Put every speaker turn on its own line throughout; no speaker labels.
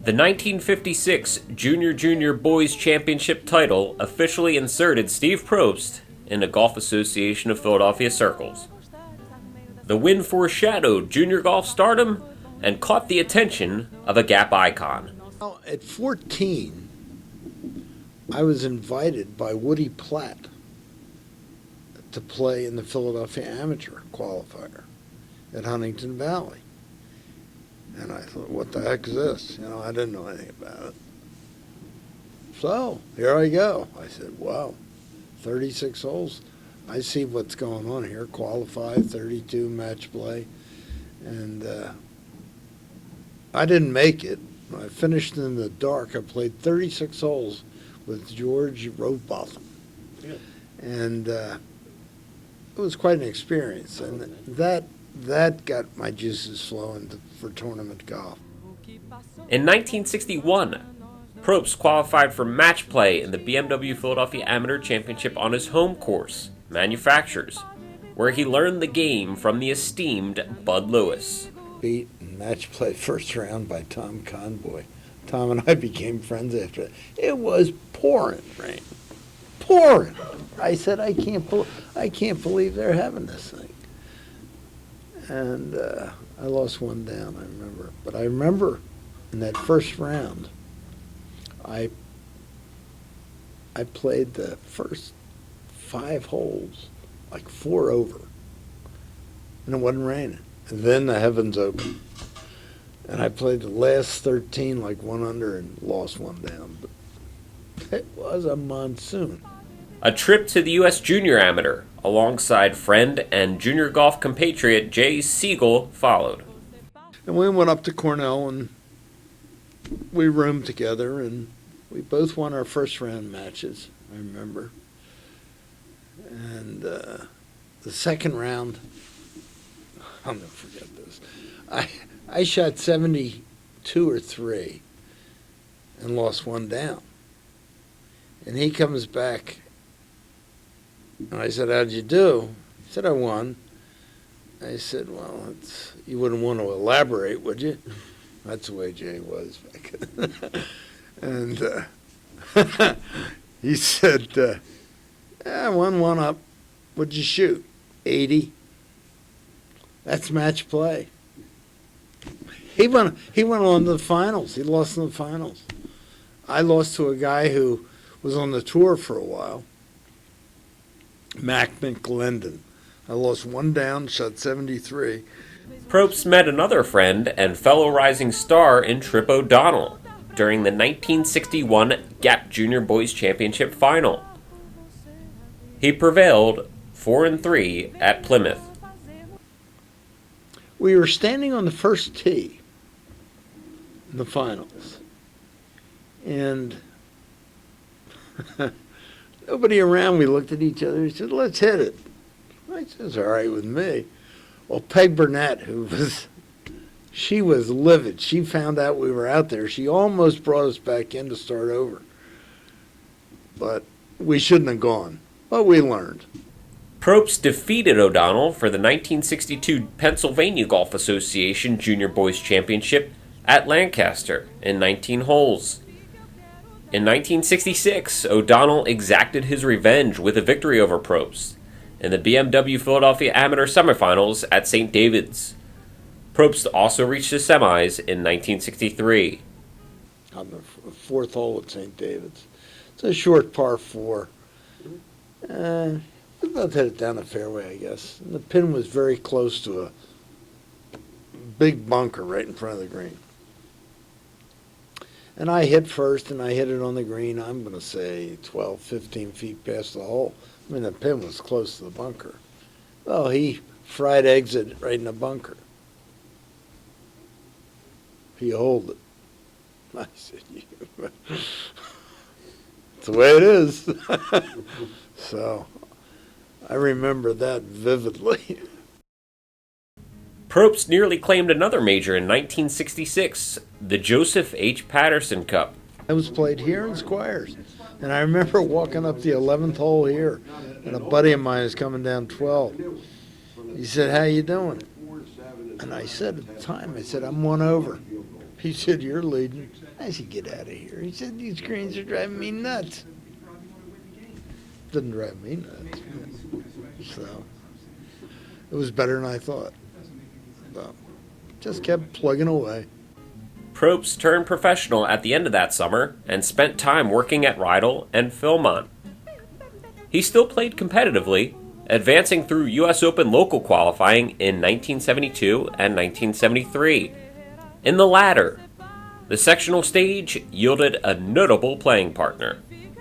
The 1956 Junior Boys Championship title officially inserted Steve Probst in the Golf Association of Philadelphia circles. The win foreshadowed junior golf stardom and caught the attention of a Gap icon.
At 14, I was invited by Woody Platt to play in the Philadelphia Amateur Qualifier at Huntington Valley. And I thought, what the heck is this? I didn't know anything about it. So, here I go. I said, wow, 36 holes. I see what's going on here. Qualify, 32 match play. And I didn't make it. I finished in the dark. I played 36 holes with George Rowbotham. Yeah. And it was quite an experience. And that got my juices flowing for tournament golf.
In 1961, Probst qualified for match play in the BMW Philadelphia Amateur Championship on his home course, Manufacturers, where he learned the game from the esteemed Bud Lewis.
Beat in match play first round by Tom Conboy. Tom and I became friends after that. It was pouring rain. Pouring. I said, I can't believe they're having this thing. And I lost one down, I remember. But I remember in that first round, I played the first 5 holes like 4 over. And it wasn't raining. And then the heavens opened. And I played the last 13 like 1 under and lost 1 down. But it was a monsoon.
A trip to the U.S. Junior Amateur alongside friend and junior golf compatriot Jay Siegel followed.
And we went up to Cornell and we roomed together and we both won our first round matches, I remember. And the second round, I'll never forget this. I shot 72 or 3 and lost 1 down. And he comes back and I said, how'd you do? He said, I won. I said, well, you wouldn't want to elaborate, would you? That's the way Jay was back then. And he said, I won 1 up. What'd you shoot? 80. That's match play. He went on to the finals. He lost in the finals. I lost to a guy who was on the tour for a while, Mac McGlendon. I lost 1 down, shot 73.
Probst met another friend and fellow rising star in Trip O'Donnell during the 1961 Gap Junior Boys Championship final. He prevailed 4-3 at Plymouth.
We were standing on the first tee in the finals, and nobody around. We looked at each other and said, let's hit it. I said, it's all right with me. Well, Peg Burnett, she was livid. She found out we were out there. She almost brought us back in to start over. But we shouldn't have gone. But we learned.
Probst defeated O'Donnell for the 1962 Pennsylvania Golf Association Junior Boys Championship at Lancaster in 19 holes. In 1966, O'Donnell exacted his revenge with a victory over Probst in the BMW Philadelphia Amateur Semifinals at St. David's. Probst also reached the semis in 1963.
On the 4th hole at St. David's. It's a short par 4. We both hit it down the fairway, I guess. And the pin was very close to a big bunker right in front of the green. And I hit first, and I hit it on the green, I'm going to say 12, 15 feet past the hole. I mean, the pin was close to the bunker. Well, he fried eggs it right in the bunker. He hold it. I said, That's the way it is. So I remember that vividly.
Probst nearly claimed another major in 1966, the Joseph H. Patterson Cup.
I was played here in Squires. And I remember walking up the 11th hole here, and a buddy of mine is coming down 12. He said, "How you doing?" And I said at the time, I said, "I'm one over." He said, "You're leading." I said, "Get out of here." He said, "These greens are driving me nuts." Didn't drive me nuts. So it was better than I thought. So just kept plugging away.
Probst turned professional at the end of that summer and spent time working at Rydell and Philmont. He still played competitively, advancing through U.S. Open local qualifying in 1972 and 1973. In the latter, the sectional stage yielded a notable playing partner.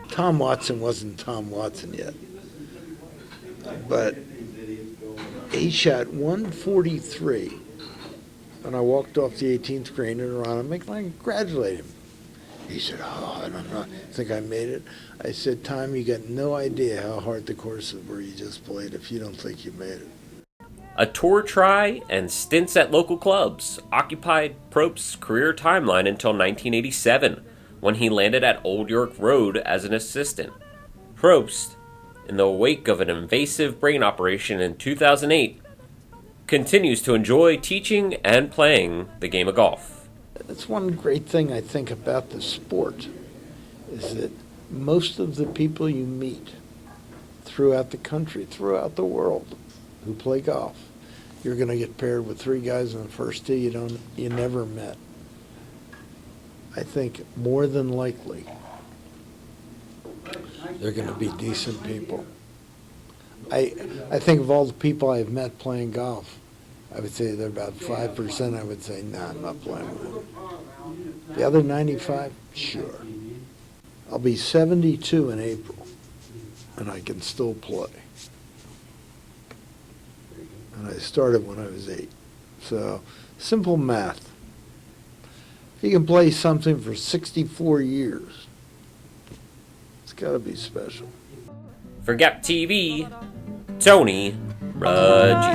Tom Watson wasn't Tom Watson yet, but he shot 143. And I walked off the 18th green and around him and I congratulated him. He said, "Oh, I don't know. I think I made it." I said, "Tom, you got no idea how hard the courses were you just played if you don't think you made it."
A tour try and stints at local clubs occupied Probst's career timeline until 1987, when he landed at Old York Road as an assistant. Probst, in the wake of an invasive brain operation in 2008, continues to enjoy teaching and playing the game of golf.
That's one great thing I think about the sport, is that most of the people you meet throughout the country, throughout the world, who play golf, you're going to get paired with three guys on the first tee you never met. I think more than likely they're going to be decent people. I think of all the people I've met playing golf, I would say they're about 5%. I would say, "Nah, I'm not playing with them." The other 95, sure. I'll be 72 in April, and I can still play. And I started when I was 8. So, simple math. If you can play something for 64 years, it's got to be special.
For Gap TV, Tony Rudge.